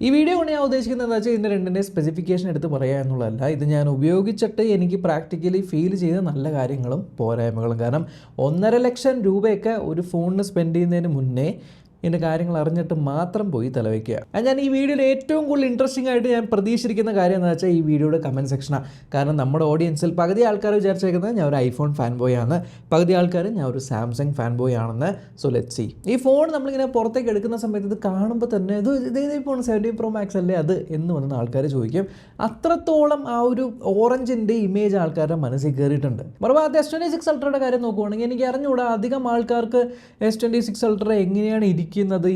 ഈ വീഡിയോ കൊണ്ട് ഞാൻ ഉദ്ദേശിക്കുന്നത് എന്താ വെച്ചാൽ ഇതിൻ്റെ രണ്ടിൻ്റെ സ്പെസിഫിക്കേഷൻ എടുത്ത് പറയുക എന്നുള്ളതല്ല. ഇത് ഞാൻ ഉപയോഗിച്ചിട്ട് എനിക്ക് പ്രാക്ടിക്കലി ഫീൽ ചെയ്ത നല്ല കാര്യങ്ങളും പോരായ്മകളും. കാരണം 1.5 ലക്ഷം രൂപയൊക്കെ ഒരു ഫോണിന് സ്പെൻഡ് ചെയ്യുന്നതിന് മുന്നേ ഇതിൻ്റെ കാര്യങ്ങൾ അറിഞ്ഞിട്ട് മാത്രം പോയി തലവയ്ക്കുക. ഞാൻ ഈ വീഡിയോയിൽ ഏറ്റവും കൂടുതൽ ഇൻട്രസ്റ്റിംഗ് ആയിട്ട് ഞാൻ പ്രതീക്ഷിച്ചിരിക്കുന്ന കാര്യം എന്താ വെച്ചാൽ ഈ വീഡിയോയുടെ കമൻറ്റ് സെക്ഷനാണ്. കാരണം നമ്മുടെ ഓഡിയൻസിൽ പകുതി ആൾക്കാർ വിചാരിച്ചേക്കുന്നത് ഞാൻ ഒരു ഐഫോൺ ഫാൻ ബോയ് ആണ്, പകുതി ആൾക്കാർ ഞാൻ ഒരു സാംസങ് ഫാൻ ബോയ് ആണെന്ന്. So let's see. ഈ ഫോൺ നമ്മളിങ്ങനെ പുറത്തേക്ക് എടുക്കുന്ന സമയത്ത് ഇത് കാണുമ്പോൾ തന്നെ ഇതേ ഫോൺ 17 Pro Max അല്ലേ അത് എന്ന് വന്ന ആൾക്കാർ ചോദിക്കും. അത്രത്തോളം ആ ഒരു ഓറഞ്ചിൻ്റെ ഇമേജ് ആൾക്കാരുടെ മനസ്സിൽ കയറിയിട്ടുണ്ട്. മറുപടി S26 Ultra'യുടെ കാര്യം നോക്കുവാണെങ്കിൽ എനിക്ക് അറിഞ്ഞുകൂടാ അധികം ആൾക്കാർക്ക് S26 Ultra എങ്ങനെയാണ് ഇരിക്കുന്നത്,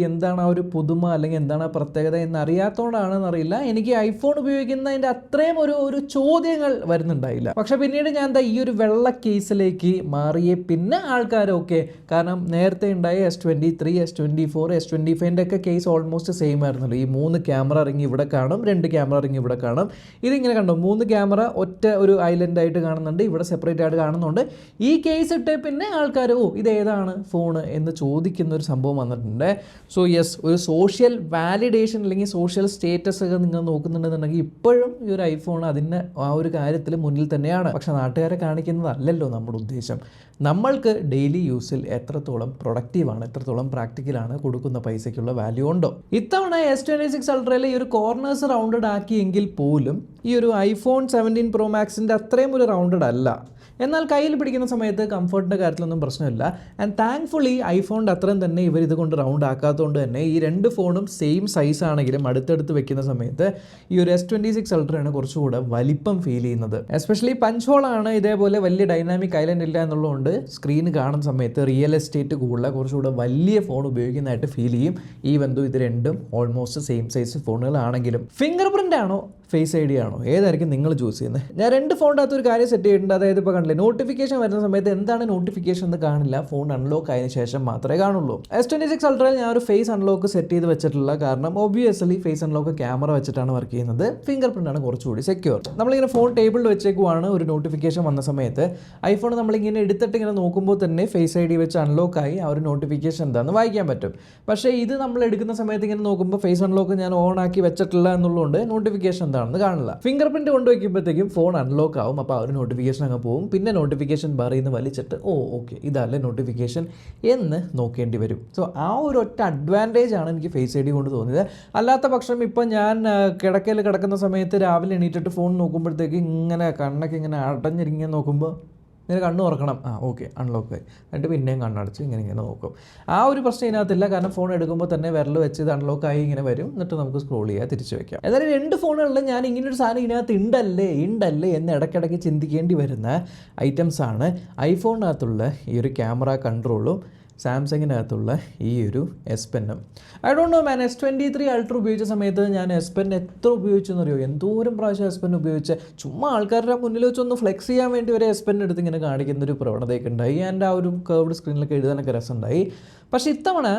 എന്താണ് ആ ഒരു പുതുമ അല്ലെങ്കിൽ എന്താണ് ആ പ്രത്യേകത എന്നറിയാത്തതുകൊണ്ടാണെന്നറിയില്ല, എനിക്ക് ഐഫോൺ ഉപയോഗിക്കുന്നതിൻ്റെ അത്രയും ഒരു ചോദ്യങ്ങൾ വരുന്നുണ്ടായില്ല. പക്ഷെ പിന്നീട് ഞാൻ ഈ ഒരു വെള്ള കേസിലേക്ക് മാറിയേ പിന്നെ ആൾക്കാരൊക്കെ, കാരണം നേരത്തെ ഉണ്ടായ S23, S24, S25 ഒക്കെ കേസ് ഓൾമോസ്റ്റ് സെയിം ആയിരുന്നല്ലോ. ഈ 3 ക്യാമറ റിങ് ഇവിടെ കാണും, 2 ക്യാമറ റിങ് ഇവിടെ കാണും. ഇതിങ്ങനെ കണ്ടോ, 3 ക്യാമറ ഒറ്റ ഒരു ഐലൻഡ് ആയിട്ട് കാണുന്നുണ്ട്, ഇവിടെ സെപ്പറേറ്റ് ആയിട്ട് കാണുന്നുണ്ട്. ഈ കേസ് ഇട്ട് പിന്നെ ആൾക്കാർ ഇത് ഏതാണ് ഫോണ് എന്ന് ചോദിക്കുന്ന ഒരു സംഭവം വന്നിട്ടുണ്ട്. സോ യെസ്, ഒരു സോഷ്യൽ വാലിഡേഷൻ അല്ലെങ്കിൽ സോഷ്യൽ സ്റ്റേറ്റസ് ഒക്കെ നിങ്ങൾ നോക്കുന്നുണ്ടെന്നുണ്ടെങ്കിൽ ഇപ്പോഴും ഈ ഒരു ഐഫോൺ അതിൻ്റെ ആ ഒരു കാര്യത്തിൽ മുന്നിൽ തന്നെയാണ്. പക്ഷെ നാട്ടുകാരെ കാണിക്കുന്നതല്ലല്ലോ നമ്മുടെ ഉദ്ദേശം. നമ്മൾക്ക് ഡെയിലി യൂസിൽ എത്രത്തോളം പ്രൊഡക്റ്റീവാണ്, എത്രത്തോളം പ്രാക്ടിക്കലാണ്, കൊടുക്കുന്ന പൈസയ്ക്കുള്ള വാല്യൂ ഉണ്ടോ. ഇത്തവണ S26 Ultra'യിൽ ഈ ഒരു കോർണേഴ്സ് റൗണ്ടഡ് ആക്കിയെങ്കിൽ പോലും ഈ ഒരു ഐഫോൺ 17 Pro Maxൻ്റെ അത്രയും ഒരു റൗണ്ടഡ് അല്ല. എന്നാൽ കയ്യിൽ പിടിക്കുന്ന സമയത്ത് കംഫർട്ടിൻ്റെ കാര്യത്തിലൊന്നും പ്രശ്നമില്ല. ആൻഡ് താങ്ക്ഫുള്ളി ഐഫോണിൻ്റെ അത്രയും തന്നെ ഇവർ ഇതുകൊണ്ട് റൗണ്ട് ആക്കാത്തതുകൊണ്ട് തന്നെ ഈ 2 ഫോണും സെയിം സൈസ് ആണെങ്കിലും അടുത്തടുത്ത് വെക്കുന്ന സമയത്ത് ഈ ഒരു S26 Ultra'യാണ് കുറച്ചുകൂടെ വലിപ്പം ഫീൽ ചെയ്യുന്നത്. എസ്പെഷ്യലി പഞ്ച് ഹോളാണ്, ഇതേപോലെ വലിയ ഡൈനാമിക് ഐലൻഡ് ഇല്ല എന്നുള്ളതുകൊണ്ട് സ്ക്രീൻ കാണുന്ന സമയത്ത് റിയൽ എസ്റ്റേറ്റ് കൂടുതൽ കുറച്ചുകൂടെ വലിയ ഫോൺ ഉപയോഗിക്കുന്നതായിട്ട് ഫീൽ ചെയ്യും. ഈ ബന്ധു ഇത് രണ്ടും ഓൾമോസ്റ്റ് സെയിം സൈസ് ഫോണുകളാണെങ്കിലും. ഫിംഗർ പ്രിൻ്റ് ആണോ ഫേസ് ഐ ഡി ആണോ, ഏതായിരിക്കും നിങ്ങൾ ചൂസ് ചെയ്യുന്നത്? ഞാൻ 2 ഫോണിൻ്റെ അകത്ത് ഒരു കാര്യം സെറ്റ് ചെയ്തിട്ടുണ്ട്. അതായത് ഇപ്പോൾ കണ്ടില്ലേ, നോട്ടിഫിക്കേഷൻ വരുന്ന സമയത്ത് എന്താണ് നോട്ടിഫിക്കേഷൻ എന്ന് കാണില്ല, ഫോൺ അൺലോക്ക് ആയതിനു ശേഷം മാത്രമേ കാണുള്ളൂ. S26 Ultra'യിൽ ഞാൻ ഒരു ഫേസ് അൺലോക്ക് സെറ്റ് ചെയ്ത് വെച്ചിട്ടുള്ള കാരണം ഒബ്വിയസ്ലി ഫേസ് അൺലോക്ക് ക്യാമറ വെച്ചിട്ടാണ് വർക്ക് ചെയ്യുന്നത്. ഫിംഗർ പ്രിൻ്റ് ആണ് കുറച്ചുകൂടി സെക്യൂർ. നമ്മളിങ്ങനെ ഫോൺ ടേബിളിൽ വെച്ചേക്കുവാണ്, ഒരു നോട്ടിഫിക്കേഷൻ വന്ന സമയത്ത് ഐഫോൺ നമ്മളിങ്ങനെ എടുത്തിട്ട് ഇങ്ങനെ നോക്കുമ്പോൾ തന്നെ ഫേസ് ഐ ഡി വെച്ച് അൺലോക്കായി ആ ഒരു നോട്ടിഫിക്കേഷൻ എന്താണെന്ന് വായിക്കാൻ പറ്റും. പക്ഷേ ഇത് നമ്മൾ എടുക്കുന്ന സമയത്ത് ഇങ്ങനെ നോക്കുമ്പോൾ ഫേസ് അൺലോക്ക് ഞാൻ ഓൺ ആക്കി വെച്ചിട്ടില്ല എന്നുള്ളതുകൊണ്ട് നോട്ടിഫിക്കേഷൻ എന്താണെന്ന് കാണില്ല. ഫിംഗർ പ്രിന്റ് കൊണ്ടുവയ്ക്കുമ്പോഴത്തേക്കും ഫോൺ അൺലോക്ക് ആവും. അപ്പോൾ ആ ഒരു നോട്ടിഫിക്കേഷൻ അങ്ങ് പോകും. പിന്നെ നോട്ടിഫിക്കേഷൻ ബാറിൽ നിന്ന് വലിച്ചിട്ട് ഓക്കെ ഇതല്ലേ നോട്ടിഫിക്കേഷൻ എന്ന് നോക്കേണ്ടി വരും. സോ ആ ഒരു ഒറ്റ അഡ്വാൻറ്റേജ് ആണ് എനിക്ക് ഫേസ് ഐ ഡി കൊണ്ട് തോന്നിയത്. അല്ലാത്ത പക്ഷം ഇപ്പം ഞാൻ കിടക്കയിൽ കിടക്കുന്ന സമയത്ത് രാവിലെ എണീറ്റിട്ട് ഫോൺ നോക്കുമ്പോഴത്തേക്ക് ഇങ്ങനെ കണ്ണൊക്കെ ഇങ്ങനെ അടഞ്ഞിരിങ്ങനെ നോക്കുമ്പോൾ ഇങ്ങനെ കണ്ണ് തുറക്കണം, ഓക്കെ അൺലോക്ക് ആയി, എന്നിട്ട് പിന്നെയും കണ്ണടച്ച് ഇങ്ങനെ നോക്കും. ആ ഒരു പ്രശ്നം ഇതിനകത്തില്ല, കാരണം ഫോൺ എടുക്കുമ്പോൾ തന്നെ വിരൽ വെച്ച് ഇത് അൺലോക്കായി ഇങ്ങനെ വരും, എന്നിട്ട് നമുക്ക് സ്ക്രോൾ ചെയ്യാൻ തിരിച്ചു വെക്കാം. എന്നാലും 2 ഫോണുകളിലും ഞാൻ ഇങ്ങനൊരു സാധനം ഇതിനകത്ത് ഉണ്ടല്ലേ എന്ന് ഇടയ്ക്കിടയ്ക്ക് ചിന്തിക്കേണ്ടി വരുന്ന ഐറ്റംസാണ് ഐഫോണിനകത്തുള്ള ഈ ഒരു ക്യാമറ കൺട്രോളും സാംസങ്ങിനകത്തുള്ള ഈ ഒരു S Pen. I don't know man, S23 Ultra ഉപയോഗിച്ച സമയത്ത് ഞാൻ S Pen എത്ര ഉപയോഗിച്ചെന്നറിയോ, എന്തോരം പ്രാവശ്യം S Pen ഉപയോഗിച്ച് ചുമ്മാ ആൾക്കാരുടെ മുന്നിൽ വെച്ചൊന്ന് ഫ്ലെക്സ് ചെയ്യാൻ വേണ്ടി വരെ S Pen എടുത്ത് ഇങ്ങനെ കാണിക്കുന്നൊരു പ്രവണതയൊക്കെ ഉണ്ടായി. എൻ്റെ ആ ഒരു കർവ്ഡ് സ്ക്രീനിലൊക്കെ എഴുതാനൊക്കെ രസമുണ്ടായി. പക്ഷേ ഇത്തവണ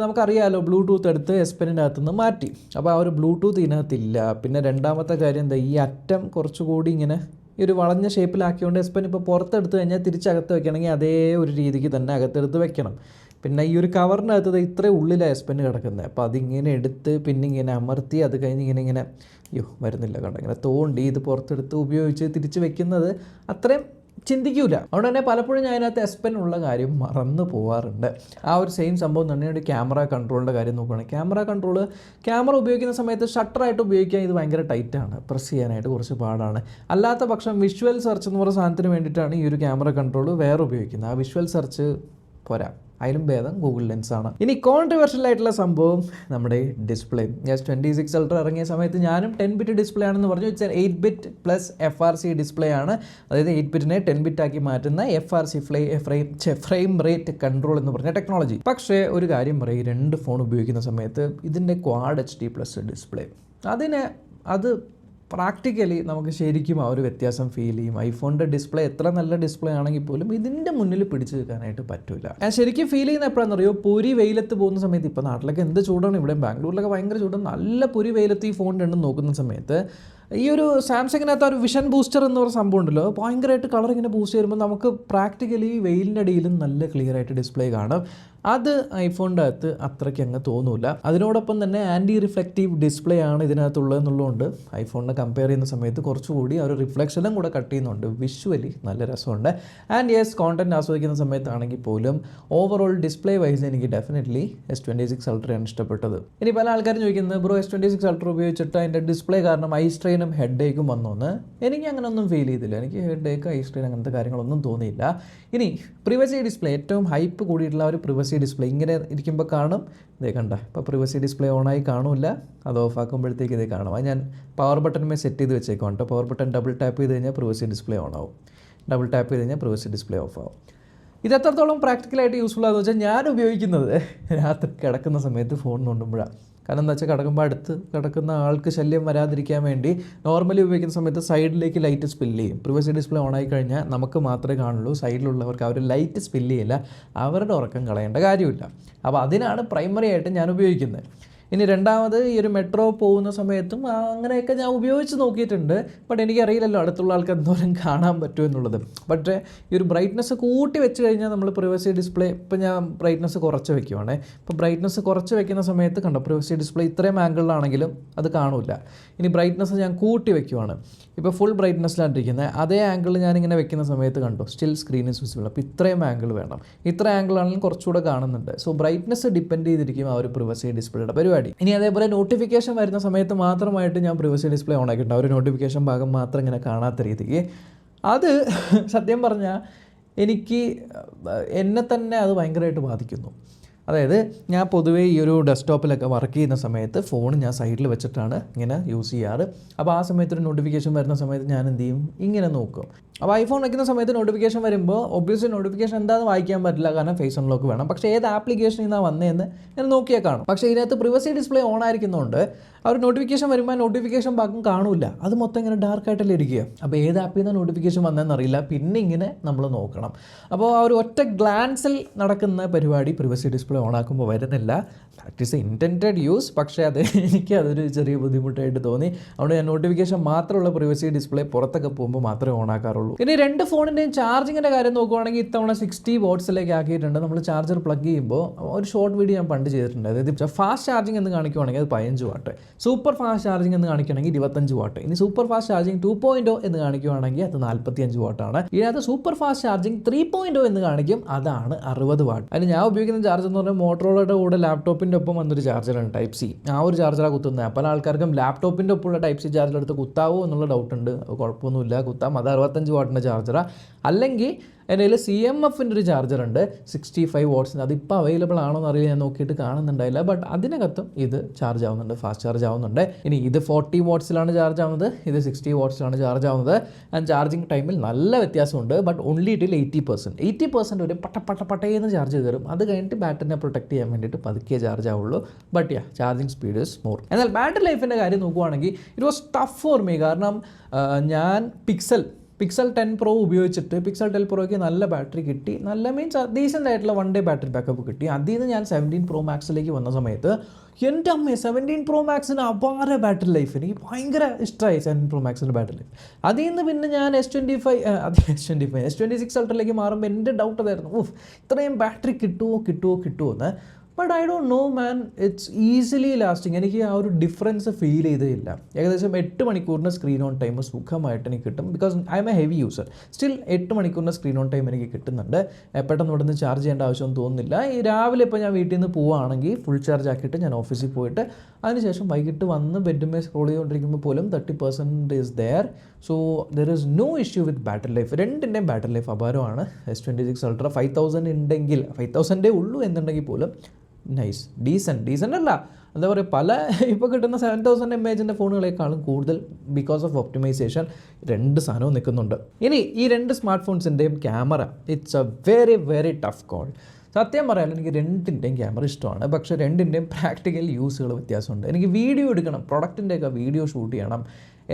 നമുക്കറിയാമല്ലോ, ബ്ലൂടൂത്ത് എടുത്ത് S Penൻ്റെ അകത്തുനിന്ന് മാറ്റി. അപ്പോൾ ആ ഒരു ബ്ലൂടൂത്ത് ഇതിനകത്തില്ല. പിന്നെ രണ്ടാമത്തെ കാര്യം എന്താ, ഈ അറ്റം കുറച്ചുകൂടി ഇങ്ങനെ ഈ ഒരു വളഞ്ഞ ഷേപ്പിലാക്കിയോണ്ട് S Pen ഇപ്പോൾ പുറത്തെടുത്ത് കഴിഞ്ഞാൽ തിരിച്ചകത്ത് വെക്കണമെങ്കിൽ അതേ ഒരു രീതിക്ക് തന്നെ അകത്തെടുത്ത് വെക്കണം. പിന്നെ ഈ ഒരു കവറിനകത്ത് ഇത്രയും ഉള്ളിലാണ് S Pen കിടക്കുന്നത്. അപ്പോൾ അതിങ്ങനെ എടുത്ത് പിന്നെ ഇങ്ങനെ അമർത്തി അത് കഴിഞ്ഞ് ഇങ്ങനെ വരുന്നില്ല കണ്ടോ, ഇങ്ങനെ തോണ്ടി ഇത് പുറത്തെടുത്ത് ഉപയോഗിച്ച് തിരിച്ച് വെക്കുന്നത് അത്രയും ചിന്തിക്കൂല. അതുകൊണ്ട് തന്നെ പലപ്പോഴും ഞാൻ അതിനകത്ത് S Pen ഉള്ള കാര്യം മറന്നു പോകാറുണ്ട്. ആ ഒരു സെയിം സംഭവം തന്നെയാണ് ക്യാമറ കൺട്രോളിൻ്റെ കാര്യം നോക്കുകയാണെങ്കിൽ. ക്യാമറ ഉപയോഗിക്കുന്ന സമയത്ത് ഷട്ടറായിട്ട് ഉപയോഗിക്കാൻ ഇത് ഭയങ്കര ടൈറ്റാണ്, പ്രസ് ചെയ്യാനായിട്ട് കുറച്ച് പാടാണ്. അല്ലാത്ത പക്ഷം വിഷ്വൽ സെർച്ച് എന്ന് പറയുന്ന സാധനത്തിന് വേണ്ടിയിട്ടാണ് ഈ ഒരു ക്യാമറ കൺട്രോൾ വേറെ ഉപയോഗിക്കുന്നത്. ആ വിഷ്വൽ സെർച്ച് പോരാ, അതിലും ഭേദം ഗൂഗിൾ ലെൻസാണ്. ഇനി കോൺട്രവേഴ്ഷ്യൽ ആയിട്ടുള്ള സംഭവം നമ്മുടെ ഡിസ്പ്ലേ. S26 Ultra ഇറങ്ങിയ സമയത്ത് ഞാനും 10-bit ഡിസ്പ്ലേ ആണെന്ന് പറഞ്ഞു. 8-bit പ്ലസ് FRC ഡിസ്പ്ലേ ആണ്. അതായത് 8-bitനെ 10-bit ആക്കി മാറ്റുന്ന FRC ഫ്രെയിം റേറ്റ് കൺട്രോൾ എന്ന് പറഞ്ഞ ടെക്നോളജി. പക്ഷേ ഒരു കാര്യം പറയും, 2 ഫോൺ ഉപയോഗിക്കുന്ന സമയത്ത് ഇതിൻ്റെ Quad HD+ ഡിസ്പ്ലേ അത് പ്രാക്ടിക്കലി നമുക്ക് ശരിക്കും ആ ഒരു വ്യത്യാസം ഫീൽ ചെയ്യും. ഐഫോണിൻ്റെ ഡിസ്പ്ലേ എത്ര നല്ല ഡിസ്പ്ലേ ആണെങ്കിൽ പോലും ഇതിൻ്റെ മുന്നിൽ പിടിച്ചു നിൽക്കാനായിട്ട് പറ്റില്ല. ഞാൻ ശരിക്കും ഫീൽ ചെയ്യുന്ന എപ്പോഴാണെന്നറിയോ, പൊരി വെയിലത്ത് പോകുന്ന സമയത്ത്. ഇപ്പോൾ നാട്ടിലൊക്കെ എന്ത് ചൂടാണ്, ഇവിടെ ബാംഗ്ലൂരിലൊക്കെ ഭയങ്കര ചൂടാണ്. നല്ല പൊരി വെയിലത്ത് ഈ ഫോൺ രണ്ടും നോക്കുന്ന സമയത്ത് ഈ ഒരു സാംസങ്ങിനകത്ത് ഒരു വിഷൻ ബൂസ്റ്റർ എന്ന് പറയുന്ന സംഭവം ഉണ്ടല്ലോ, ഭയങ്കരമായിട്ട് കളർ ഇങ്ങനെ ബൂസ്റ്റ് ചെയ്യുമ്പോൾ നമുക്ക് പ്രാക്ടിക്കലി വെയിലിൻ്റെ അടിയിലും നല്ല ക്ലിയർ ആയിട്ട് ഡിസ്പ്ലേ കാണും. അത് ഐഫോണിൻ്റെ അകത്ത് അത്രയ്ക്ക് അങ്ങ് തോന്നില്ല. അതിനോടൊപ്പം തന്നെ ആൻറ്റി റിഫ്ലക്റ്റീവ് ഡിസ്പ്ലേ ആണ് ഇതിനകത്തുള്ളതെന്നുള്ളതുകൊണ്ട് ഐഫോണിനെ കമ്പയർ ചെയ്യുന്ന സമയത്ത് കുറച്ചുകൂടി ആ ഒരു റിഫ്ലക്ഷനും കൂടെ കട്ട് ചെയ്യുന്നുണ്ട്. വിഷ്വലി നല്ല രസമുണ്ട്. ആൻഡ് യെസ്, കോണ്ടന്റ് ആസ്വദിക്കുന്ന സമയത്താണെങ്കിൽ പോലും ഓവറോൾ ഡിസ്പ്ലേ വൈസ് എനിക്ക് ഡെഫിനറ്റ്ലി S26 അൾട്രയാണ് ഇഷ്ടപ്പെട്ടത്. ഇനി പല ആൾക്കാരും ചോദിക്കുന്നത് ബ്രോ S26 അൾട്ര ഉപയോഗിച്ചിട്ട് അതിൻ്റെ ഡിസ്പ്ലേ കാരണം ഐ സ്ട്രെയിനും ഹെഡ് ഏക്കും വന്നോന്ന്. എനിക്ക് അങ്ങനെയൊന്നും ഫീൽ ചെയ്തില്ല. എനിക്ക് ഹെഡ് ഏക്ക്, ഐ സ്ട്രെയിൻ അങ്ങനത്തെ കാര്യങ്ങളൊന്നും തോന്നിയില്ല. ഇനി പ്രിവസി ഡിസ്പ്ലേ, ഏറ്റവും ഹൈപ്പ് കൂടിയിട്ടുള്ള ഒരു പ്രിവസി ഡിസ്പ്ലേ ഇങ്ങനെ ഇരിക്കുമ്പോൾ കാണും. ഇതേ കണ്ട, ഇപ്പോൾ പ്രിവസി ഡിസ്പ്ലേ ഓണായി കാണില്ല, അത് ഓഫ് ആക്കുമ്പോഴത്തേക്ക് ഇതേ കാണും. അത് ഞാൻ പവർ ബട്ടണുമേ സെറ്റ് ചെയ്ത് വെച്ചേക്കാം കേട്ടോ. പവർ ബട്ടൺ ഡബിൾ ടാപ്പ് ചെയ്ത് കഴിഞ്ഞാൽ പ്രിവസി ഡിസ്പ്ലേ ഓൺ ആവും, ഡബിൾ ടാപ്പ് ചെയ്ത് കഴിഞ്ഞാൽ പ്രിവസി ഡിസ്പ്ലേ ഓഫ് ആവും. ഇത് എത്രത്തോളം പ്രാക്ടിക്കലായിട്ട് യൂസ്ഫുൾ ആണെന്ന് വെച്ചാൽ ഞാൻ ഉപയോഗിക്കുന്നത് രാത്രി കിടക്കുന്ന സമയത്ത് ഫോൺ കൊണ്ടുമ്പോഴാണ്. കാരണം എന്താ വെച്ചാൽ കിടക്കുമ്പോൾ അടുത്ത് കിടക്കുന്ന ആൾക്ക് ശല്യം വരാതിരിക്കാൻ വേണ്ടി നോർമലി ഉപയോഗിക്കുന്ന സമയത്ത് സൈഡിലേക്ക് ലൈറ്റ് സ്പില്ല് ചെയ്യും. പ്രിവസി ഡിസ്പ്ലേ ഓൺ ആയി കഴിഞ്ഞാൽ നമുക്ക് മാത്രമേ കാണുള്ളൂ, സൈഡിലുള്ളവർക്ക് അവർ ലൈറ്റ് സ്പില്ല് ചെയ്യില്ല, അവരുടെ ഉറക്കം കളയേണ്ട കാര്യമില്ല. അപ്പോൾ അതിനാണ് പ്രൈമറി ആയിട്ട് ഞാൻ ഉപയോഗിക്കുന്നത്. ഇനി രണ്ടാമത് ഈ ഒരു മെട്രോ പോകുന്ന സമയത്തും അങ്ങനെയൊക്കെ ഞാൻ ഉപയോഗിച്ച് നോക്കിയിട്ടുണ്ട്. ബട്ട് എനിക്കറിയില്ലല്ലോ അടുത്തുള്ള ആൾക്ക് എന്തോരം കാണാൻ പറ്റും എന്നുള്ളത്. പക്ഷേ ഈ ഒരു ബ്രൈറ്റ്നസ് കൂട്ടി വെച്ച് കഴിഞ്ഞാൽ നമ്മൾ പ്രിവസി ഡിസ്പ്ലേ, ഇപ്പോൾ ഞാൻ ബ്രൈറ്റ്നസ് കുറച്ച് വെക്കുവാണേ. ഇപ്പോൾ ബ്രൈറ്റ്നസ് കുറച്ച് വെക്കുന്ന സമയത്ത് കണ്ടോ, പ്രിവസി ഡിസ്പ്ലേ ഇത്രയും ആംഗിളിലാണെങ്കിലും അത് കാണില്ല. ഇനി ബ്രൈറ്റ്നസ് ഞാൻ കൂട്ടി വെക്കുവാണ്, ഇപ്പോൾ ഫുൾ ബ്രൈറ്റ്നസ്സിലാണ്ടിരിക്കുന്നത്, അതേ ആംഗിൾ ഞാനിങ്ങനെ വെക്കുന്ന സമയത്ത് കണ്ടോ സ്റ്റിൽ സ്ക്രീൻ ഇസ് വിസിബിൾ. അപ്പോൾ ഇത്രയും ആംഗിൾ വേണം, ഇത്ര ആംഗിളാണെങ്കിലും കുറച്ചുകൂടെ കാണുന്നുണ്ട്. സോ ബ്രൈറ്റ്നസ് ഡിപ്പെൻഡ് ചെയ്തിരിക്കും ആ ഒരു പ്രിവസി ഡിസ്പ്ലേയുടെ പരിപാടി. ഇനി അതേപോലെ നോട്ടിഫിക്കേഷൻ വരുന്ന സമയത്ത് മാത്രമായിട്ട് ഞാൻ പ്രിവസി ഡിസ്പ്ലേ ഓൺ ആക്കിയിട്ടുണ്ട്, ആ ഒരു നോട്ടിഫിക്കേഷൻ ഭാഗം മാത്രം ഇങ്ങനെ കാണാത്ത രീതിക്ക്. അത് സത്യം പറഞ്ഞാൽ എന്നെ തന്നെ അത് ഭയങ്കരമായിട്ട് ബാധിക്കുന്നു. അതായത് ഞാൻ പൊതുവേ ഈ ഒരു ഡെസ്ക്ടോപ്പിലൊക്കെ വർക്ക് ചെയ്യുന്ന സമയത്ത് ഫോൺ ഞാൻ സൈഡിൽ വെച്ചിട്ടാണ് ഇങ്ങനെ യൂസ് ചെയ്യാറ്. അപ്പോൾ ആ സമയത്ത് ഒരു നോട്ടിഫിക്കേഷൻ വരുന്ന സമയത്ത് ഞാൻ എന്ത് ചെയ്യും, ഇങ്ങനെ നോക്കും. അപ്പോൾ ഐഫോൺ വയ്ക്കുന്ന സമയത്ത് നോട്ടിഫിക്കേഷൻ വരുമ്പോൾ ഒബ്വിയസ്ലി നോട്ടിഫിക്കേഷൻ എന്താണെന്ന് വായിക്കാൻ പറ്റില്ല, കാരണം ഫേസ് അൺലോക്ക് വേണം. പക്ഷേ ഏത് ആപ്ലിക്കേഷനിൽ നിന്നാണ് വന്നതെന്ന് ഞാൻ നോക്കിയാൽ കാണും. പക്ഷേ ഇതിനകത്ത് പ്രിവസി ഡിസ്പ്ലേ ഓൺ ആയിരിക്കുന്നതുകൊണ്ട് ആ ഒരു നോട്ടിഫിക്കേഷൻ വരുമ്പോൾ നോട്ടിഫിക്കേഷൻ ഭാഗം കാണില്ല, അത് മൊത്തം ഇങ്ങനെ ഡാർക്കായിട്ടല്ലേ ഇരിക്കുക. അപ്പോൾ ഏത് ആപ്പിൽ നിന്നാണ് നോട്ടിഫിക്കേഷൻ വന്നതെന്ന് അറിയില്ല, പിന്നെ ഇങ്ങനെ നമ്മൾ നോക്കണം. അപ്പോൾ ആ ഒരു ഒറ്റ ഗ്ലാൻസിൽ നടക്കുന്ന പരിപാടി പ്രിവസി ഡിസ്പ്ലേ ഓൺ ആക്കുമ്പോൾ വരുന്നില്ല. That is A intended use. പക്ഷേ എനിക്ക് അതൊരു ചെറിയ ബുദ്ധിമുട്ടായിട്ട് തോന്നി. അതുകൊണ്ട് ഞാൻ നോട്ടിഫിക്കേഷൻ മാത്രമുള്ള പ്രിവസി ഡിസ്പ്ലേ പുറത്തൊക്കെ പോകുമ്പോൾ മാത്രമേ ഓൺ ആക്കാറുള്ളൂ. ഇനി രണ്ട് ഫോണിൻ്റെയും ചാർജിങ്ങിൻ്റെ കാര്യം നോക്കുവാണെങ്കിൽ ഇത്തവണ 60 വാട്ട്സിലേക്ക് ആക്കിയിട്ടുണ്ട്. നമ്മൾ ചാർജർ പ്ലഗ് ചെയ്യുമ്പോൾ ഒരു ഷോർട്ട് വീഡിയോ ഞാൻ പണ്ട് ചെയ്തിട്ടുണ്ട്. അതായത് ഫാസ്റ്റ് ചാർജിങ് എന്ന് കാണിക്കുവാണെങ്കിൽ അത് 15 വാട്ട്, സൂപ്പർ ഫാസ്റ്റ് ചാർജിങ് എന്ന് കാണിക്കുകയാണെങ്കിൽ 25 വാട്ട്. ഇനി സൂപ്പർ ഫാസ്റ്റ് ചാർജിങ് 2.0 എന്ന് കാണിക്കുവാണെങ്കിൽ അത് 45 വാട്ടാണ്. ഇതിനകത്ത് സൂപ്പർ ഫാസ്റ്റ് ചാർജിങ് 3.0 എന്ന് കാണിക്കും, അതാണ് 60 വാട്ട്. അതിന് ഞാൻ ഉപയോഗിക്കുന്ന ചാർജർ എന്ന് പറഞ്ഞാൽ മോട്ടറോളയുടെ കൂടെ ലാപ്ടോപ്പിൻ്റെ ഒപ്പം വന്നൊരു ചാർജറാണ് ടൈപ്പ് സി. ആ ഒരു ചാർജറാണ് കുത്തുന്നത്. പല ആൾക്കാർക്കും ലാപ്ടോപ്പിൻ്റെ ഒപ്പമുള്ള ടൈപ്പ് സി ചാർജർ എടുത്ത് കുത്താവോ എന്നുള്ള ഡൗട്ട് ഉണ്ട്. കുഴപ്പമൊന്നുമില്ല, കുത്താം. അത് 65 വാട്ടിൻ്റെ ചാർജറാണ്. അല്ലെങ്കിൽ എൻ്റെ കയ്യിൽ CMFൻ്റെ ഒരു ചാർജറുണ്ട് 65 വാട്ട്സിന്. അതിപ്പോൾ അവൈലബിൾ ആണോ എന്നറിയില്ല, ഞാൻ നോക്കിയിട്ട് കാണുന്നുണ്ടായില്ല. ബട്ട് അതിനകത്തും ഇത് ചാർജ് ആവുന്നുണ്ട്, ഫാസ്റ്റ് ചാർജ് ആവുന്നുണ്ട്. ഇനി ഇത് 40 വാട്ട്സിലാണ് ചാർജ് ആവുന്നത്, ഇത് 60 വാട്ട്സിലാണ് ചാർജ് ആവുന്നത്. ആൻഡ് ചാർജിങ് ടൈമിൽ നല്ല വ്യത്യാസമുണ്ട്. ബട്ട് ഓൺലി ഇറ്റിൽ 80% ഒരു പട്ടേന്ന് ചാർജ് കയറും. അത് കഴിഞ്ഞിട്ട് ബാറ്ററിനെ പ്രൊട്ടക്ട് ചെയ്യാൻ വേണ്ടിയിട്ട് പതുക്കെ ചാർജ് ആവുള്ളൂ. But charging speed is more. എന്നാൽ ബാറ്ററി ലൈഫിൻ്റെ കാര്യം നോക്കുവാണെങ്കിൽ it was tough for me. കാരണം ഞാൻ പിക്സൽ 10 Pro ഉപയോഗിച്ചിട്ട് പിക്സൽ 10 Proയ്ക്ക് നല്ല ബാറ്ററി കിട്ടി, നല്ല മീൻസ് ഡീസൻ്റ് ആയിട്ടുള്ള 1 day ബാറ്ററി ബാക്കപ്പ് കിട്ടി. അതിൽ നിന്ന് ഞാൻ 17 Pro Maxലേക്ക് വന്ന സമയത്ത് എൻ്റെ അമ്മ 17 Pro Maxന് അപാര ബാറ്ററി ലൈഫ്. എനിക്ക് ഭയങ്കര ഇഷ്ടമായി 17 Pro Maxൻ്റെ ബാറ്ററി ലൈഫ്. അതിൽ നിന്ന് പിന്നെ ഞാൻ S26 അൾട്രയിലേക്ക് മാറുമ്പോൾ എൻ്റെ ഡൗട്ട് അതായിരുന്നു, ഇത്രയും ബാറ്ററി കിട്ടുമോ എന്ന്. But I don't know man, it's easily lasting. എനിക്ക് ആ ഒരു ഡിഫറൻസ് ഫീൽ ചെയ്തേയില്ല. ഏകദേശം 8 മണിക്കൂറിന് സ്ക്രീൻ ഓൺ ടൈം സുഖമായിട്ട് എനിക്ക് കിട്ടും. Because I M A heavy user. Still 8 മണിക്കൂറിന് സ്ക്രീൻ ഓൺ ടൈം എനിക്ക് കിട്ടുന്നുണ്ട്. പെട്ടെന്ന് ഇവിടെ നിന്ന് ചാർജ് ചെയ്യേണ്ട ആവശ്യമൊന്നും തോന്നുന്നില്ല. ഈ രാവിലെ ഇപ്പോൾ ഞാൻ വീട്ടിൽ നിന്ന് പോവുകയാണെങ്കിൽ ഫുൾ ചാർജ് ആക്കിയിട്ട് ഞാൻ ഓഫീസിൽ പോയിട്ട് അതിനുശേഷം വൈകിട്ട് വന്ന് ബെഡ്മേ സ്ക്രോൾ ചെയ്തുകൊണ്ടിരിക്കുമ്പോൾ പോലും 30% is there. So there is no issue with battery life. രണ്ടിൻ്റെയും ബാറ്ററി ലൈഫ് അപാരമാണ്. S26 അൾട്ര 5000 ഉണ്ടെങ്കിൽ 5000 ഉള്ളൂ എന്നുണ്ടെങ്കിൽ പോലും നൈസ്, ഡീസൻ്റ് അല്ല, എന്താ പറയുക, പല ഇപ്പോൾ കിട്ടുന്ന 7000 mAh ഫോണുകളെക്കാളും കൂടുതൽ ബിക്കോസ് ഓഫ് ഒപ്റ്റിമൈസേഷൻ രണ്ട് സാധനവും നിൽക്കുന്നുണ്ട്. ഇനി ഈ രണ്ട് സ്മാർട്ട് ഫോൺസിൻ്റെയും camera, it's a very very tough call. സത്യം പറയാൻ എനിക്ക് രണ്ടിൻ്റെയും ക്യാമറ ഇഷ്ടമാണ്. പക്ഷേ രണ്ടിൻ്റെയും പ്രാക്ടിക്കൽ യൂസുകൾ വ്യത്യാസമുണ്ട്. എനിക്ക് വീഡിയോ എടുക്കണം, പ്രൊഡക്റ്റിൻ്റെയൊക്കെ വീഡിയോ ഷൂട്ട് ചെയ്യണം,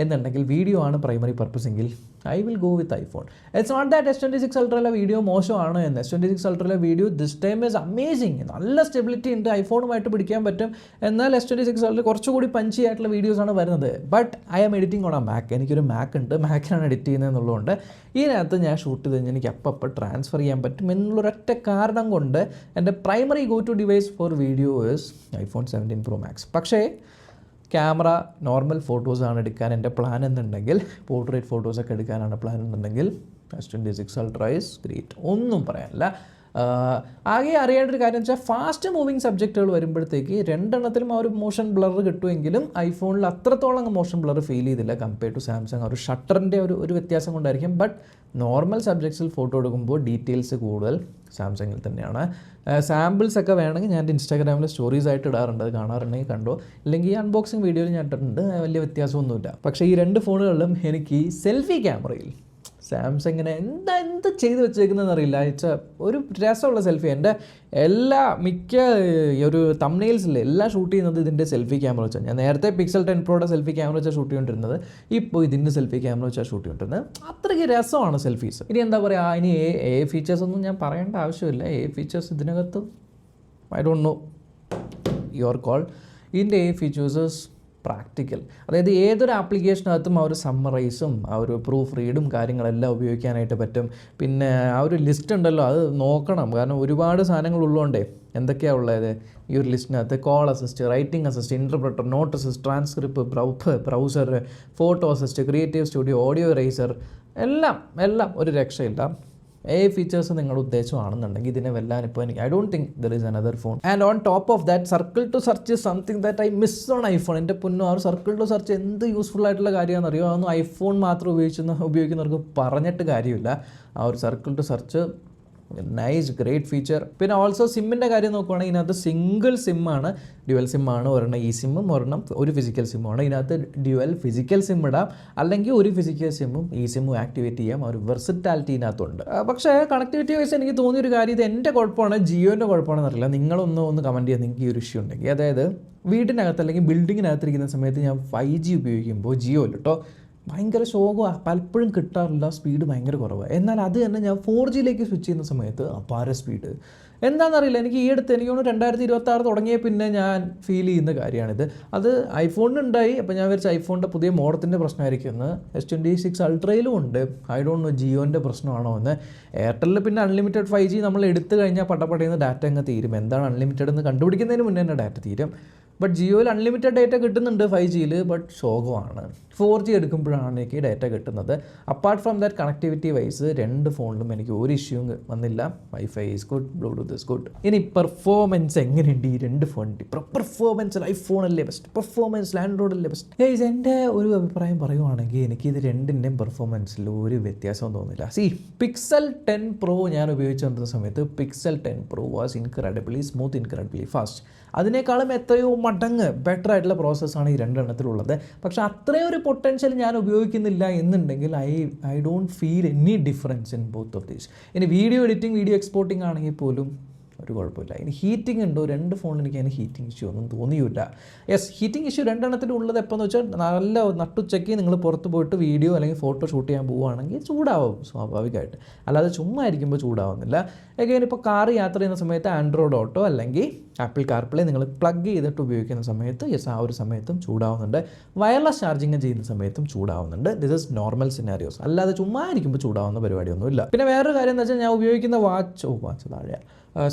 എന്നുണ്ടെങ്കിൽ വീഡിയോ ആണ് പ്രൈമറി പർപ്പസ് എങ്കിൽ I will go with iPhone. It's not that S26 Ultraയിലെ വീഡിയോ മോശമാണ് എന്ന്. S26 Ultraയിലെ video this time is amazing. നല്ല സ്റ്റെബിലിറ്റി ഉണ്ട്, ഐഫോണുമായിട്ട് പിടിക്കാൻ പറ്റും. എന്നാൽ S26 Ultra കുറച്ചുകൂടി പഞ്ചി ആയിട്ടുള്ള വീഡിയോസാണ് വരുന്നത്. But I am editing on Mac. എനിക്കൊരു മാക്ക് ഉണ്ട്, മാക്കിലാണ് എഡിറ്റ് ചെയ്യുന്നത് എന്നുള്ളതുകൊണ്ട് ഇതിനകത്ത് ഞാൻ ഷൂട്ട് ചെയ്ത് കഴിഞ്ഞാൽ എനിക്ക് അപ്പം ട്രാൻസ്ഫർ ചെയ്യാൻ പറ്റും എന്നുള്ളൊരൊറ്റ കാരണം കൊണ്ട് എൻ്റെ primary go to device for video is iPhone 17 Pro Max. പക്ഷേ ക്യാമറ നോർമൽ ഫോട്ടോസാണ് എടുക്കാൻ എൻ്റെ പ്ലാൻ എന്നുണ്ടെങ്കിൽ, പോർട്രേറ്റ് ഫോട്ടോസൊക്കെ എടുക്കാനാണ് പ്ലാൻ എന്നുണ്ടെങ്കിൽ S26 Ultra ഈസ് ഗ്രേറ്റ്. ഒന്നും പറയാനില്ല. ആകെ അറിയേണ്ട ഒരു കാര്യം വെച്ചാൽ ഫാസ്റ്റ് മൂവിങ് സബ്ജക്റ്റുകൾ വരുമ്പോഴത്തേക്ക് രണ്ടെണ്ണത്തിലും ആ ഒരു മോഷൻ ബ്ലർ കിട്ടുമെങ്കിലും ഐഫോണിൽ അത്രത്തോളം അങ്ങ് മോഷൻ ബ്ലർ ഫീൽ ചെയ്തില്ല കമ്പയർ ടു സാംസങ്. ഒരു ഷട്ടറിൻ്റെ ഒരു വ്യത്യാസം കൊണ്ടായിരിക്കും. ബട്ട് നോർമൽ സബ്ജക്ട്സിൽ ഫോട്ടോ എടുക്കുമ്പോൾ ഡീറ്റെയിൽസ് കൂടുതൽ സാംസങ്ങിൽ തന്നെയാണ്. സാമ്പിൾസ് ഒക്കെ വേണമെങ്കിൽ ഞാൻ ഇൻസ്റ്റാഗ്രാമിൽ സ്റ്റോറീസ് ആയിട്ട് ഇടാറുണ്ട്, അത് കാണാറുണ്ടെങ്കിൽ കണ്ടോ. ഇല്ലെങ്കിൽ ഈ അൺബോക്സിങ് വീഡിയോയിൽ ഞാൻ ഇട്ടിട്ടുണ്ട്, വലിയ വ്യത്യാസമൊന്നുമില്ല. പക്ഷേ ഈ രണ്ട് ഫോണുകളിലും എനിക്ക് സെൽഫി ക്യാമറയിൽ സാംസങ്ങിനെ എന്ത് ചെയ്ത് വെച്ചേക്കുന്നതെന്ന് അറിയില്ല. ഒരു രസമുള്ള സെൽഫി. എൻ്റെ മിക്ക ഒരു തംബ്നെയിൽസിൽ എല്ലാം ഷൂട്ട് ചെയ്യുന്നത് ഇതിൻ്റെ സെൽഫി ക്യാമറ വെച്ചാൽ. ഞാൻ നേരത്തെ Pixel 10 Proയുടെ സെൽഫി ക്യാമറ വെച്ചാൽ ഷൂട്ട് ചെയ്തുകൊണ്ടിരുന്നത്, ഇപ്പോൾ ഇതിൻ്റെ സെൽഫി ക്യാമറ വെച്ചാൽ ഷൂട്ട് ചെയ്തുകൊണ്ടിരുന്നത്. അത്രയ്ക്ക് രസമാണ് സെൽഫീസ്. ഇനി എന്താ പറയുക, ഇനി ഫീച്ചേഴ്സ് ഒന്നും ഞാൻ പറയേണ്ട ആവശ്യമില്ല. ഫീച്ചേഴ്സ് ഇതിനകത്ത് I don't no, your call. ഇതിൻ്റെ ഫീച്ചേഴ്സ് പ്രാക്ടിക്കൽ, അതായത് ഏതൊരു ആപ്ലിക്കേഷനകത്തും ആ ഒരു സമ്മറൈസും ആ ഒരു പ്രൂഫ് റീഡും കാര്യങ്ങളെല്ലാം ഉപയോഗിക്കാനായിട്ട് പറ്റും. പിന്നെ ആ ഒരു ലിസ്റ്റ് ഉണ്ടല്ലോ, അത് നോക്കണം. കാരണം ഒരുപാട് സാധനങ്ങൾ ഉള്ളതുകൊണ്ടേ എന്തൊക്കെയാണ് ഉള്ളത് ഈ ഒരു ലിസ്റ്റിനകത്ത്. Call assist, writing assist, interpreter, note assist, transcript, browser, photo assist, creative studio, audio eraser, എല്ലാം ഒരു രക്ഷയില്ല. ഫീച്ചേഴ്സ് നിങ്ങളുടെ ഉദ്ദേശമാണെന്നുണ്ടെങ്കിൽ ഇതിനെ വെല്ലാൻ ഇപ്പോൾ എനിക്ക് I don't think there is another phone. And on top of that circle to search is something that I miss on iPhone. എൻ്റെ പൊന്നോ, ആ ഒരു സർക്കിൾ ടു സെർച്ച് എന്ത് യൂസ്ഫുൾ ആയിട്ടുള്ള കാര്യമാണെന്ന് അറിയുമോ? അതൊന്നും ഐഫോൺ മാത്രം ഉപയോഗിക്കുന്നവർക്ക് പറഞ്ഞിട്ട് കാര്യമില്ല. ആ ഒരു circle to search nice, great feature. പിന്നെ ഓൾസോ സിമ്മിൻ്റെ കാര്യം നോക്കുവാണെങ്കിൽ ഇതിനകത്ത് സിംഗിൾ സിമ്മാണ്, ഡ്യുവൽ സിമ്മാണ്. ഒരെണ്ണം ഈ സിമ്മും ഒരെണ്ണം ഒരു ഫിസിക്കൽ സിമ്മാണ്. ഇതിനകത്ത് ഡ്യുവൽ ഫിസിക്കൽ സിം ഇടാം, അല്ലെങ്കിൽ ഒരു ഫിസിക്കൽ സിമ്മും ഈ സിമ്മും ആക്ടിവേറ്റ് ചെയ്യാം. ഒരു വെർസിറ്റാലിറ്റി ഇതിനകത്തുണ്ട്. പക്ഷേ കണക്ടിവിറ്റി വൈസ് എനിക്ക് തോന്നിയൊരു കാര്യം, ഇത് എൻ്റെ കുഴപ്പമാണ് ജിയോൻ്റെ കുഴപ്പമാണെന്ന് അറിയില്ല. നിങ്ങളൊന്ന് കമൻറ്റ് ചെയ്യാൻ നിങ്ങൾക്ക് ഈ ഒരു ഇഷ്യൂ ഉണ്ടെങ്കിൽ. അതായത് വീടിനകത്ത് അല്ലെങ്കിൽ ബിൽഡിങ്ങിനകത്തിരിക്കുന്ന സമയത്ത് ഞാൻ 5G ഉപയോഗിക്കുമ്പോൾ ജിയോയിൽ കേട്ടോ ഭയങ്കര ശോകമാണ്, പലപ്പോഴും കിട്ടാറില്ല, സ്പീഡ് ഭയങ്കര കുറവാണ്. എന്നാൽ അത് തന്നെ ഞാൻ 4Gയിലേക്ക് സ്വിച്ച് ചെയ്യുന്ന സമയത്ത് അപാര സ്പീഡ്. എന്താണെന്നറിയില്ല, എനിക്ക് ഈ അടുത്ത് എനിക്ക് തോന്നുന്നു 2026 തുടങ്ങിയ പിന്നെ ഞാൻ ഫീൽ ചെയ്യുന്ന കാര്യമാണിത്. അത് ഐഫോണിനുണ്ടായി. അപ്പോൾ ഞാൻ വിചാരിച്ച ഐഫോണിൻ്റെ പുതിയ മോഡത്തിൻ്റെ പ്രശ്നമായിരിക്കും എന്ന്. S26 Ultraയിലും ഉണ്ട്. ഐ ഡോണ്ട് നോ ജിയോൻ്റെ പ്രശ്നമാണോ എന്ന്. എയർടെല്ലിൽ പിന്നെ അൺലിമിറ്റഡ് 5G നമ്മൾ എടുത്തു കഴിഞ്ഞാൽ പടപടയുന്ന ഡാറ്റ അങ്ങ് തീരും. എന്താണ് അൺലിമിറ്റഡ് എന്ന് കണ്ടുപിടിക്കുന്നതിന് മുന്നേ തന്നെ ഡാറ്റ തീരും. ബട്ട് ജിയോയിൽ അൺലിമിറ്റഡ് ഡേറ്റ കിട്ടുന്നുണ്ട് 5Gയിൽ, ബട്ട് ശോകമാണ്. 4G എടുക്കുമ്പോഴാണ് എനിക്ക് ഡേറ്റ കിട്ടുന്നത്. Apart from that connectivity wise രണ്ട് ഫോണിലും എനിക്ക് ഒരു ഇഷ്യൂ വന്നില്ല. Wifi is good, Bluetooth is good. ഇനി പെർഫോമൻസ് എങ്ങനെയുണ്ട് ഈ രണ്ട് ഫോണിൻ്റെ? പെർഫോമൻസിൽ ഐഫോണല്ലേ ബെസ്റ്റ്, പെർഫോമൻസിൽ ആൻഡ്രോയിഡല്ലേ ബെസ്റ്റ്? എൻ്റെ ഒരു അഭിപ്രായം പറയുവാണെങ്കിൽ എനിക്കിത് രണ്ടിൻ്റെയും പെർഫോമൻസിൽ ഒരു വ്യത്യാസവും തോന്നില്ല. Pixel 10 Pro ഞാൻ ഉപയോഗിച്ചുകൊണ്ടിരുന്ന സമയത്ത് Pixel 10 Pro was incredibly smooth, incredibly fast. അതിനേക്കാളും എത്രയോ മടങ്ങ് ബെറ്റർ ആയിട്ടുള്ള പ്രോസസ്സാണ് ഈ രണ്ടെണ്ണത്തിലുള്ളത്. പക്ഷേ അത്രയും ഒരു പൊട്ടൻഷ്യൽ ഞാൻ ഉപയോഗിക്കുന്നില്ല എന്നുണ്ടെങ്കിൽ I don't feel any difference in both of these. ഇനി വീഡിയോ എഡിറ്റിംഗ്, വീഡിയോ എക്സ്പോർട്ടിംഗ് ആണെങ്കിൽ പോലും ഒരു കുഴപ്പമില്ല. ഇനി ഹീറ്റിംഗ് ഉണ്ടോ? രണ്ട് ഫോണിൽ എനിക്ക് അതിന് ഹീറ്റിംഗ് ഇഷ്യൂ ഒന്നും തോന്നിയില്ല. യെസ്, ഹീറ്റിംഗ് ഇഷ്യൂ രണ്ടെണ്ണത്തിലും ഉള്ളത് എപ്പോഴെന്ന് വെച്ചാൽ നല്ല നട്ടുച്ചയ്ക്ക് നിങ്ങൾ പുറത്ത് പോയിട്ട് വീഡിയോ അല്ലെങ്കിൽ ഫോട്ടോ ഷൂട്ട് ചെയ്യാൻ പോവുകയാണെങ്കിൽ ചൂടാവും സ്വാഭാവികമായിട്ട്. അല്ലാതെ ചുമ്മാ ഇരിക്കുമ്പോൾ ചൂടാവുന്നില്ല. എഗെയിൻ ഇപ്പോൾ കാർ യാത്ര ചെയ്യുന്ന സമയത്ത് ആൻഡ്രോയിഡ് ഓട്ടോ അല്ലെങ്കിൽ ആപ്പിൾ കാർപ്ലേ നിങ്ങൾ പ്ലഗ് ചെയ്തിട്ട് ഉപയോഗിക്കുന്ന സമയത്ത് യെസ് ആ ഒരു സമയത്തും ചൂടാവുന്നുണ്ട്. വയർലെസ് ചാർജിങ് ചെയ്യുന്ന സമയത്തും ചൂടാവുന്നുണ്ട്. This is normal scenarios. അല്ലാതെ ചുമ്മാ ഇരിക്കുമ്പോൾ ചൂടാവുന്ന പരിപാടിയൊന്നുമില്ല. പിന്നെ വേറൊരു കാര്യം എന്ന് വെച്ചാൽ ഞാൻ ഉപയോഗിക്കുന്ന വാച്ച് താഴെ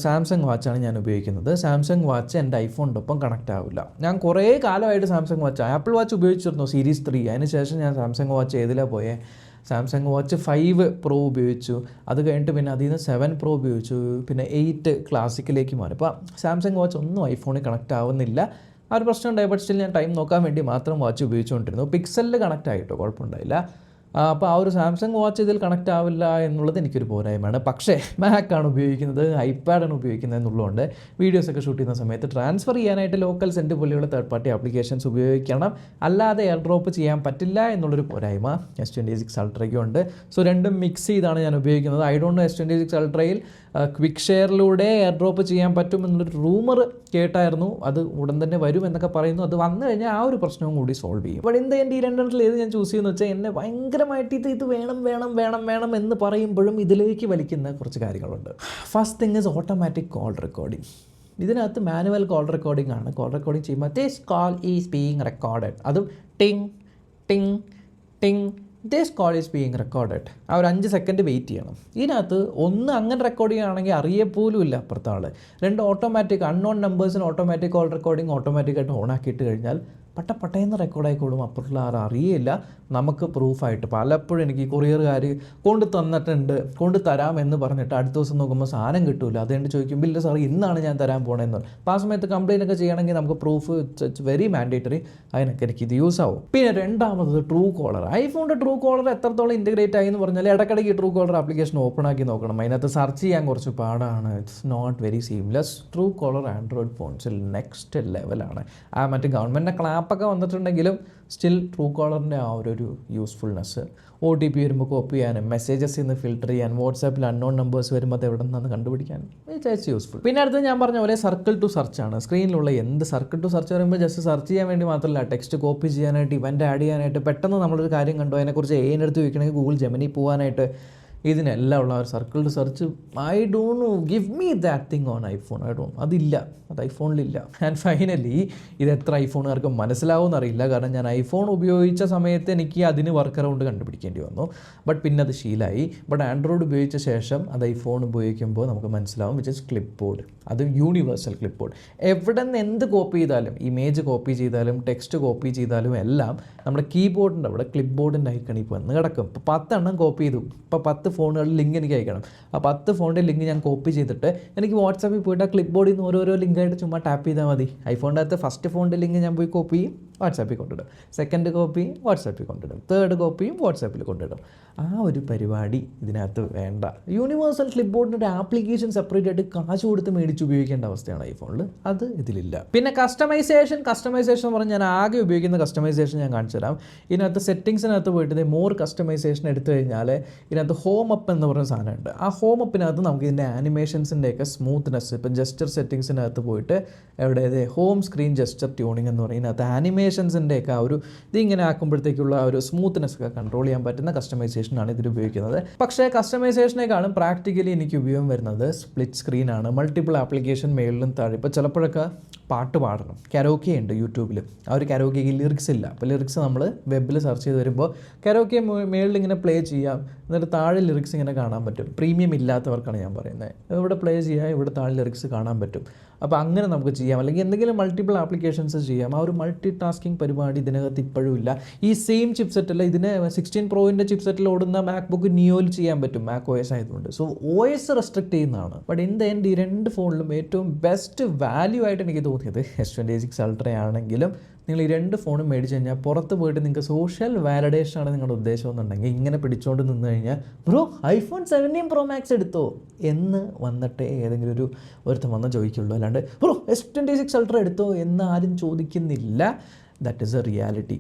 സാംസങ് വാച്ചാണ് ഞാൻ ഉപയോഗിക്കുന്നത്. സാംസങ് വാച്ച് എൻ്റെ ഐഫോണിൻ്റെ ഒപ്പം കണക്റ്റ് ആവില്ല. ഞാൻ കുറേ കാലമായിട്ട് സാംസങ് വാച്ച്, ആപ്പിൾ വാച്ച് ഉപയോഗിച്ചിരുന്നു സീരീസ് 3. അതിനുശേഷം ഞാൻ സാംസങ് വാച്ച് ഏതിലാണ് പോയേ? സാംസങ് വാച്ച് 5 Pro ഉപയോഗിച്ചു. അത് കഴിഞ്ഞിട്ട് പിന്നെ അതിൽ നിന്ന് 7 Pro ഉപയോഗിച്ചു. പിന്നെ 8 ക്ലാസിക്കിലേക്ക് മാറി. അപ്പോൾ സാംസങ് വാച്ച് ഒന്നും ഐഫോണിൽ കണക്റ്റ് ആവുന്നില്ല. ആ ഒരു പ്രശ്നം ഉണ്ടായി. ബട്ട് സ്റ്റിൽ ഞാൻ ടൈം നോക്കാൻ വേണ്ടി മാത്രം വാച്ച് ഉപയോഗിച്ചുകൊണ്ടിരുന്നു. പിക്സലിൽ കണക്റ്റ് ആയിട്ടോ കുഴപ്പമുണ്ടായില്ല. അപ്പോൾ ആ ഒരു സാംസങ് വാച്ച് ഇതിൽ കണക്റ്റ് ആവില്ല എന്നുള്ളത് എനിക്കൊരു പോരായ്മയാണ്. പക്ഷേ മാക്കാണ് ഉപയോഗിക്കുന്നത്, ഐപാഡാണ് ഉപയോഗിക്കുന്നത് എന്നുള്ളതുകൊണ്ട് വീഡിയോസൊക്കെ ഷൂട്ട് ചെയ്യുന്ന സമയത്ത് ട്രാൻസ്ഫർ ചെയ്യാനായിട്ട് ലോക്കൽ സെൻറ്റ് പോലെയുള്ള തേർഡ് പാർട്ടി ആപ്ലിക്കേഷൻസ് ഉപയോഗിക്കണം. അല്ലാതെ എയർ ഡ്രോപ്പ് ചെയ്യാൻ പറ്റില്ല എന്നുള്ളൊരു പോരായ്മ S26 Ultrയ്ക്കും ഉണ്ട്. സോ രണ്ടും മിക്സ് ചെയ്താണ് ഞാൻ ഉപയോഗിക്കുന്നത്. ഐ ഡോണ്ട് നോ S26 Ultrയിൽ ക്വിക്ക് ഷെയറിലൂടെ എയർ ഡ്രോപ്പ് ചെയ്യാൻ പറ്റും എന്നുള്ളൊരു റൂമർ കേട്ടായിരുന്നു. അത് ഉടൻ തന്നെ വരും എന്നൊക്കെ പറയുന്നു. അത് വന്നു കഴിഞ്ഞാൽ ആ ഒരു പ്രശ്നവും കൂടി സോൾവ് ചെയ്യും. അപ്പോൾ എന്താ എൻ്റെ ഈ രണ്ടെണ്ണത്തിൽ ഏത് ഞാൻ ചൂസ് ചെയ്യുമെന്ന് വെച്ചാൽ, എന്നെ ഭയങ്കരമായിട്ട് ഇത് വേണം എന്ന് പറയുമ്പോഴും ഇതിലേക്ക് വലിക്കുന്ന കുറച്ച് കാര്യങ്ങളുണ്ട്. First thing is automatic call recording. ഇതിനകത്ത് മാനുവൽ കോൾ റെക്കോർഡിംഗ് ആണ്. കോൾ റെക്കോർഡിംഗ് ചെയ്യുമ്പോൾ this call is being recorded, അതും ടിങ് ടിങ് ടിങ് this call is being recorded. ആ ഒരു 5 സെക്കൻഡ് വെയിറ്റ് ചെയ്യണം. ഇതിനകത്ത് ഒന്ന് അങ്ങനെ റെക്കോർഡ് ചെയ്യുകയാണെങ്കിൽ അറിയപ്പോലും ഇല്ല അപ്പുറത്തെ ആൾ. 2 ഓട്ടോമാറ്റിക് അൺനോൺ നമ്പേഴ്സിന് ഓട്ടോമാറ്റിക് കോൾ റെക്കോർഡിംഗ് ഓട്ടോമാറ്റിക്കായിട്ട് ഓൺ ആക്കിയിട്ട് കഴിഞ്ഞാൽ പട്ടേന്ന് റെക്കോർഡായിക്കോളും. അപ്പുറത്തുള്ള ആരും അറിയില്ല. നമുക്ക് പ്രൂഫായിട്ട് പലപ്പോഴും എനിക്ക് കൊറിയറുകാർ കൊണ്ട് തന്നിട്ടുണ്ട്, കൊണ്ട് തരാമെന്ന് പറഞ്ഞിട്ട് അടുത്ത ദിവസം നോക്കുമ്പോൾ സാധനം കിട്ടില്ല. അതുകൊണ്ട് ചോദിക്കുമ്പോൾ ഇല്ല സാർ ഇന്നാണ് ഞാൻ തരാൻ പോകണമെന്ന്. അപ്പോൾ ആ സമയത്ത് കംപ്ലയിൻ്റ് ഒക്കെ ചെയ്യണമെങ്കിൽ നമുക്ക് പ്രൂഫ് ഇറ്റ്സ് വെരി മാൻഡേറ്ററി. അതിനൊക്കെ എനിക്ക് ഇത് യൂസ് ആവും. പിന്നെ രണ്ടാമത് ട്രൂ കോളർ. ഐഫോണിൻ്റെ ട്രൂ കോളർ എത്രത്തോളം ഇൻറ്റഗ്രേറ്റ് ആയി എന്ന് പറഞ്ഞാൽ ഇടയ്ക്കിടയ്ക്ക് ട്രൂ കോളർ ആപ്ലിക്കേഷൻ ഓപ്പൺ ആക്കി നോക്കണം. അതിനകത്ത് സെർച്ച് ചെയ്യാൻ കുറച്ച് പാടാണ്. It's not very seamless. Truecaller Android ഫോൺസിൽ നെക്സ്റ്റ് ലെവലാണ്. ആ മറ്റേ ഗവൺമെൻറ്റിൻ്റെ ക്ലാപ്പൊക്കെ വന്നിട്ടുണ്ടെങ്കിലും സ്റ്റിൽ ട്രൂ കോളറിൻ്റെ ആ ഒരു യൂസ്ഫുൾനെസ്, OTP വരുമ്പോൾ കോപ്പി ചെയ്യാനും മെസ്സേജസ് നിന്ന് ഫിൽട്ടർ ചെയ്യാൻ, വാട്സാപ്പിൽ അൺനോൺ നമ്പേഴ്സ് വരുമ്പോൾ അത് എവിടെ നിന്നാണ് കണ്ടുപിടിക്കാനും ഇറ്റ്സ് യൂസ്ഫുൾ. പിന്നെ അടുത്ത് ഞാൻ പറഞ്ഞ പോലെ സർക്കിൾ ടു സെർച്ച് ആണ്. സ്ക്രീനിലുള്ള എന്ത് സർക്കിൾ ടു സെർച്ച് പറയുമ്പോൾ ജസ്റ്റ് സെർച്ച് ചെയ്യാൻ വേണ്ടി മാത്രമല്ല, ടെക്സ്റ്റ് കോപ്പി ചെയ്യാനായിട്ട്, ഇവൻ്റ് ആഡ് ചെയ്യാനായിട്ട്, പെട്ടെന്ന് നമ്മളൊരു കാര്യം കണ്ടു അതിനെക്കുറിച്ച് അടുത്ത് ചോദിക്കണമെങ്കിൽ ഗൂഗിൾ ജെമിനി പോകാനായിട്ട്, ഇതിനെല്ലാം ഉള്ള ഒരു circle to search. I don't know, give me that thing on iPhone. അതില്ല, അത് ഐഫോണിലില്ല. ആൻഡ് ഫൈനലി ഇത് എത്ര ഐഫോണുകാർക്ക് മനസ്സിലാവുമെന്ന് അറിയില്ല. കാരണം ഞാൻ ഐഫോൺ ഉപയോഗിച്ച സമയത്ത് എനിക്ക് അതിന് വർക്ക് അറൗണ്ട് കണ്ടുപിടിക്കേണ്ടി വന്നു. ബട്ട് പിന്നെ അത് ശീലമായി. ബട്ട് ആൻഡ്രോയിഡ് ഉപയോഗിച്ച ശേഷം അത് ഐഫോൺ ഉപയോഗിക്കുമ്പോൾ നമുക്ക് മനസ്സിലാവും, വിച്ച് ഇസ് ക്ലിപ്പ് ബോർഡ്. അത് യൂണിവേഴ്സൽ ക്ലിപ്പ് ബോർഡ്. എവിടെ നിന്ന് എന്ത് കോപ്പി ചെയ്താലും, ഇമേജ് കോപ്പി ചെയ്താലും ടെക്സ്റ്റ് കോപ്പി ചെയ്താലും എല്ലാം നമ്മുടെ കീബോർഡിൻ്റെ അവിടെ ക്ലിപ്പ് ബോർഡിൻ്റെ ഐക്കണിൽ വന്ന് കിടക്കും. ഇപ്പോൾ 10 എണ്ണം കോപ്പി ചെയ്തു. ഇപ്പോൾ 10 ഫോണുകളിൽ ലിങ്ക് എനിക്ക് അയക്കണം. ആ 10 ഫോണിൻ്റെ ലിങ്ക് ഞാൻ കോപ്പി ചെയ്തിട്ട് എനിക്ക് വാട്സാപ്പിൽ പോയിട്ട് ആ ക്ലിപ്പ് ബോർഡിൽ നിന്ന് ഓരോരോ ലിങ്കായിട്ട് ചുമ്മാ ടാപ്പ് ചെയ്താൽ മതി. ഐഫോണിൻ്റെ അകത്ത് ഫസ്റ്റ് ഫോണിൻ്റെ ലിങ്ക് ഞാൻ പോയി കോപ്പി ചെയ്യും, വാട്സാപ്പിൽ കൊണ്ടിടും. സെക്കൻഡ് കോപ്പി വാട്സാപ്പിൽ കൊണ്ടിടും. തേർഡ് കോപ്പിയും വാട്സാപ്പിൽ കൊണ്ടിടും. ആ ഒരു പരിപാടി ഇതിനകത്ത് വേണ്ട. യൂണിവേഴ്സൽ ക്ലിപ്പ് ബോർഡിൻ്റെ ഒരു ആപ്ലിക്കേഷൻ സെപ്പറേറ്റ് ആയിട്ട് കാശ് കൊടുത്ത് മേടിച്ച് ഉപയോഗിക്കേണ്ട അവസ്ഥയാണ് ഐഫോണിൽ. അത് ഇതിലില്ല. പിന്നെ കസ്റ്റമൈസേഷൻ എന്ന് പറഞ്ഞാൽ ഞാൻ ആകെ ഉപയോഗിക്കുന്ന കസ്റ്റമൈസേഷൻ ഞാൻ കാണിച്ചു തരാം. ഇതിനകത്ത് സെറ്റിങ്സിനകത്ത് പോയിട്ട് മോർ കസ്റ്റമൈസേഷൻ എടുത്തു കഴിഞ്ഞാൽ ഇതിനകത്ത് ഹോം അപ്പ് എന്ന് പറയുന്ന സാധനമുണ്ട്. ആ ഹോം അപ്പിനകത്ത് നമുക്ക് ഇതിൻ്റെ ആനിമേഷൻസിൻ്റെയൊക്കെ സ്മൂത്ത്നെസ്, ഇപ്പം ജസ്റ്റർ സെറ്റിങ്സിനകത്ത് പോയിട്ട് എവിടെ ഹോം സ്ക്രീൻ ജസ്റ്റർ ട്യൂണിംഗ് എന്ന് പറയുന്നത്, ഇതിനകത്ത് ആനിമേഷൻസിൻ്റെയൊക്കെ ആ ഒരു ഇതിങ്ങനെ ആക്കുമ്പോഴത്തേക്കുള്ള ഒരു സ്മൂത്ത്നെസ് ഒക്കെ കൺട്രോൾ ചെയ്യാൻ പറ്റുന്ന കസ്റ്റമൈസേഷനാണ് ഇതിൽ ഉപയോഗിക്കുന്നത്. പക്ഷേ കസ്റ്റമൈസേഷനേക്കാളും പ്രാക്ടിക്കലി എനിക്ക് ഉപയോഗം വരുന്നത് സ്പ്ലിറ്റ് സ്ക്രീനാണ്. മൾട്ടിപ്പിൾ ആപ്ലിക്കേഷൻ മേളിലും താഴെ. ഇപ്പോൾ ചിലപ്പോഴൊക്കെ പാട്ട് പാടണം, കരോക്കെ ഉണ്ട് യൂട്യൂബിൽ. ആ ഒരു കരോക്കേക്ക് ലിറിക്സ് ഇല്ല. അപ്പോൾ ലിറിക്സ് നമ്മൾ വെബിൽ സെർച്ച് ചെയ്ത് വരുമ്പോൾ കരോക്കെ മേളിൽ ഇങ്ങനെ പ്ലേ ചെയ്യാം, എന്നിട്ട് താഴെ ലിറിക്സ് ഇങ്ങനെ കാണാൻ പറ്റും. പ്രീമിയം ഇല്ലാത്തവർക്കാണ് ഞാൻ പറയുന്നത്. ഇവിടെ പ്ലേ ചെയ്യാം, ഇവിടെ താഴെ ലിറിക്സ് കാണാൻ പറ്റും. അപ്പോൾ അങ്ങനെ നമുക്ക് ചെയ്യാം. അല്ലെങ്കിൽ എന്തെങ്കിലും മൾട്ടിപ്പിൾ ആപ്ലിക്കേഷൻസ് ചെയ്യാം. ആ ഒരു മൾട്ടി ടാസ്കിങ് പരിപാടി ഇതിനകത്ത് ഇപ്പോഴും ഇല്ല. ഈ സെയിം ചിപ്സെറ്റല്ല, ഇതിന് 16 പ്രോയിൻ്റെ ചിപ്സെറ്റിൽ ഓടുന്ന മാക്ബുക്ക് നിയോയിൽ ചെയ്യാൻ പറ്റും, മാക് OS ആയതുകൊണ്ട്. സോ OS റെസ്ട്രിക്റ്റ് ചെയ്യുന്നതാണ്. ബട്ട് ഇൻ ദ എൻഡ് ഈ 2 ഫോണിലും ഏറ്റവും ബെസ്റ്റ് വാല്യൂ ആയിട്ട് എനിക്ക് തോന്നിയത് S26 Ultra ആണെങ്കിലും നിങ്ങൾ ഈ 2 ഫോണും മേടിച്ച് കഴിഞ്ഞാൽ പുറത്ത് പോയിട്ട് നിങ്ങൾക്ക് സോഷ്യൽ വാലിഡേഷനാണ് നിങ്ങളുടെ ഉദ്ദേശം എന്നുണ്ടെങ്കിൽ ഇങ്ങനെ പിടിച്ചുകൊണ്ട് നിന്ന് കഴിഞ്ഞാൽ ബ്രോ iPhone 17 Pro Max എടുത്തോ എന്ന് വന്നിട്ടേ ഏതെങ്കിലും ഒരുത്തം വന്ന് ചോദിക്കുള്ളൂ. അല്ലാണ്ട് ബ്രോ S26 Ultra എടുത്തോ എന്ന് ആരും ചോദിക്കുന്നില്ല. That is A reality.